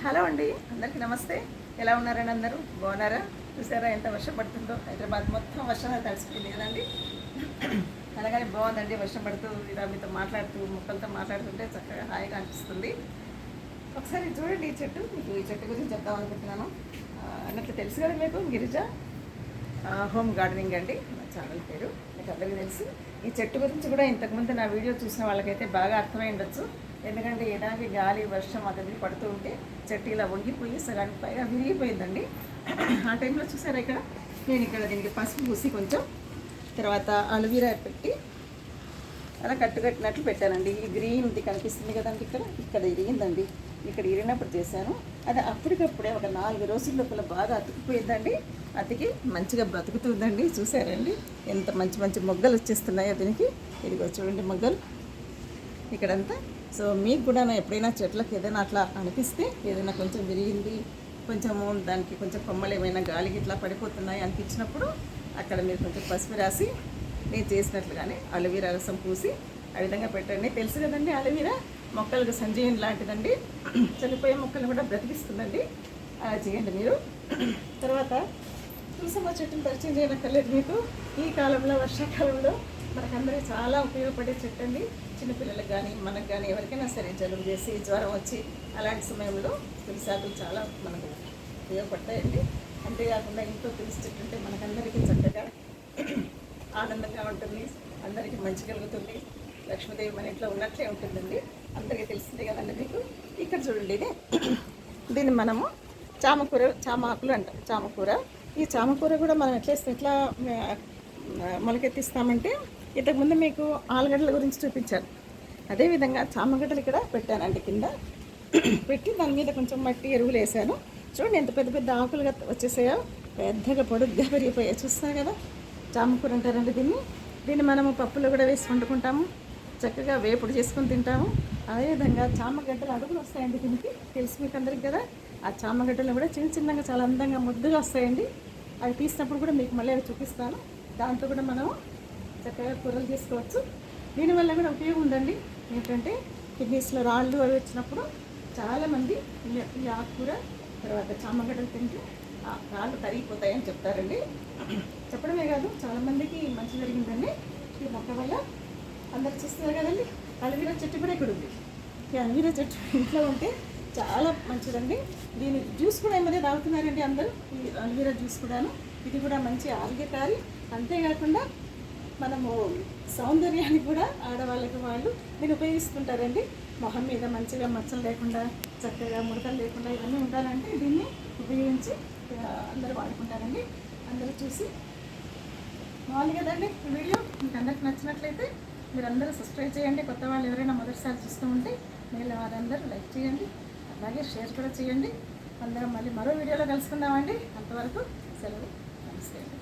Hello అండి, అందరికీ నమస్తే. ఎలా ఉన్నారండి? అందరూ బాగున్నారా? చూసారా ఎంత వర్షం పడుతుందో? హైదరాబాద్ మొత్తం వర్షాలు తడిసిపోయింది కదండి. అలాగనే బాగుందండి వర్షం పడుతూ ఇలా మీతో మాట్లాడుతూ మొక్కలతో మాట్లాడుతుంటే చక్కగా హాయిగా అనిపిస్తుంది. ఒకసారి చూడండి ఈ చెట్టు, మీకు ఈ చెట్టు గురించి చెప్దాం అనుకుంటున్నాను. అన్నట్లు తెలుసు కదా మీకు, గిరిజ హోమ్ గార్డెనింగ్ అండి నా ఛానల్ పేరు, మీకు అందరికీ తెలుసు. ఈ చెట్టు గురించి కూడా ఇంతకుముందు నా వీడియో చూసిన వాళ్ళకైతే బాగా అర్థమై ఉండొచ్చు. ఎందుకంటే ఎలాంటి గాలి వర్షం అది పడుతూ ఉంటే చెట్టు ఇలా వంగిపోయి సగానికి పైగా విరిగిపోయిందండి. ఆ టైంలో చూసారా ఇక్కడ నేను దీనికి పసుపు పూసి కొంచెం తర్వాత అలోవెరా పెట్టి అలా కట్టుకట్టినట్లు పెట్టానండి. ఈ గ్రీన్ది కనిపిస్తుంది కదండి, ఇక్కడ ఇరిగిందండి. ఇక్కడ ఇరిగినప్పుడు చేశాను. అది అప్పటికప్పుడే ఒక 4 రోజుల లోపల బాగా అతుకుపోయిందండి. అతికి మంచిగా బ్రతుకుతుందండి. చూసారండి ఎంత మంచి మంచి మొగ్గలు వచ్చేస్తున్నాయో దీనికి. ఇదిగో చూడండి మొగ్గలు ఇక్కడంతా. సో మీకు కూడా ఎప్పుడైనా చెట్లకు ఏదైనా అట్లా అనిపిస్తే, ఏదైనా కొంచెం విరిగింది, కొంచెము దానికి కొంచెం కొమ్మలు ఏమైనా గాలికి ఇట్లా పడిపోతున్నాయి అనిపించినప్పుడు అక్కడ మీరు కొంచెం పసుపు రాసి నేను చేసినట్లుగానే అలోవెరా రసం పూసి ఆ విధంగా పెట్టండి. తెలుసు కదండి, అలోవెరా మొక్కలకు సంజీవని లాంటిదండి. చనిపోయే మొక్కలు కూడా బ్రతికిస్తుందండి. అలా చేయండి మీరు. తర్వాత తులసమ్మ చెట్టును పరిచయం చేయనక్కర్లేదు మీకు. ఈ కాలంలో వర్షాకాలంలో మనకందరికీ చాలా ఉపయోగపడే చెట్టు అండి. చిన్నపిల్లలకు కానీ మనకు కానీ ఎవరికైనా సరే జలుబు చేసి జ్వరం వచ్చి అలాంటి సమయంలో తులసి ఆకులు చాలా మనకు ఉపయోగపడతాయండి. అంతేకాకుండా ఇంట్లో తులసి చెట్టు ఉంటే మనకందరికీ చక్కగా ఆనందంగా ఉంటుంది, అందరికీ మంచి కలుగుతుంది. లక్ష్మీదేవి మన ఇంట్లో ఉన్నట్లే ఉంటుందండి. అందరికీ తెలిసిందే కదండి మీకు. ఇక్కడ చూడండి, దీన్ని మనము చామ ఆకులు అంటాం, చామకూర. ఈ చామకూర కూడా మనం ఎట్లా మొలకెత్తిస్తామంటే, ఇంతకుముందు మీకు ఆలుగడ్డల గురించి చూపించాను. అదేవిధంగా చామగడ్డలు ఇక్కడ పెట్టానండి, కింద పెట్టి దాని మీద కొంచెం మట్టి ఎరువులు వేసాను. చూడండి ఎంత పెద్ద పెద్ద ఆకులుగా వచ్చేసాయో, పెద్దగా పొడుగ్గా పెరిగిపోయాయి. చూస్తారు కదా, చామకూర అంటారండి దీన్ని మనము పప్పులో కూడా వేసి వండుకుంటాము, చక్కగా వేపుడు చేసుకొని తింటాము. అదేవిధంగా చామగడ్డలు అడుగులు వస్తాయండి దీనికి, తెలుసు మీకు అందరికి కదా. ఆ చామగడ్డలు కూడా చిన్న చిన్నగా చాలా అందంగా ముద్దుగా వస్తాయండి. అవి తీసినప్పుడు కూడా మీకు మళ్ళీ అవి చూపిస్తాను. దాంతో కూడా మనం చక్కగా కూరలు చేసుకోవచ్చు. దీనివల్ల కూడా ఉపయోగం ఉందండి. ఏంటంటే కిడ్నీస్లో రాళ్ళు అవి వచ్చినప్పుడు చాలామంది ఈ ఆకుకూర తర్వాత చామగడ్డలు తింటే ఆ రాళ్ళు కరిగిపోతాయని చెప్తారండి. చెప్పడమే కాదు, చాలామందికి మంచి జరిగిందండి ఈ మొక్క వల్ల. అందరు చూస్తున్నారు కదండి, అలోవెరా చెట్టు కూడా ఇక్కడ ఉంది. ఈ అలోవెరా చెట్టు ఇంట్లో ఉంటే చాలా మంచిదండి. దీని జ్యూస్ కూడా ఏమైనా తాగుతున్నారండి అందరూ, ఈ అలోవెరా జ్యూస్ కూడాను. ఇది కూడా మంచి ఆరోగ్యకారి. అంతేకాకుండా మనము సౌందర్యాన్ని కూడా ఆడవాళ్ళకి వాళ్ళు దీన్ని ఉపయోగిస్తుంటారండి. మొహం మీద మంచిగా మచ్చలు లేకుండా, చక్కగా ముడతలు లేకుండా ఇవన్నీ ఉండాలంటే దీన్ని ఉపయోగించి అందరూ వాడుకుంటారండి. అందరూ చూసి బాగుంది కదండి ఈ వీడియో. మీకు అందరికి నచ్చినట్లయితే మీరు అందరూ సబ్స్క్రైబ్ చేయండి. కొత్త వాళ్ళు ఎవరైనా మొదటిసారి చూస్తూ ఉంటే మీరు వారందరూ లైక్ చేయండి, అలాగే షేర్ కూడా చేయండి. అందరం మళ్ళీ మరో వీడియోలో కలుసుకుందామండి. అంతవరకు సెలవు, నమస్తే అండి.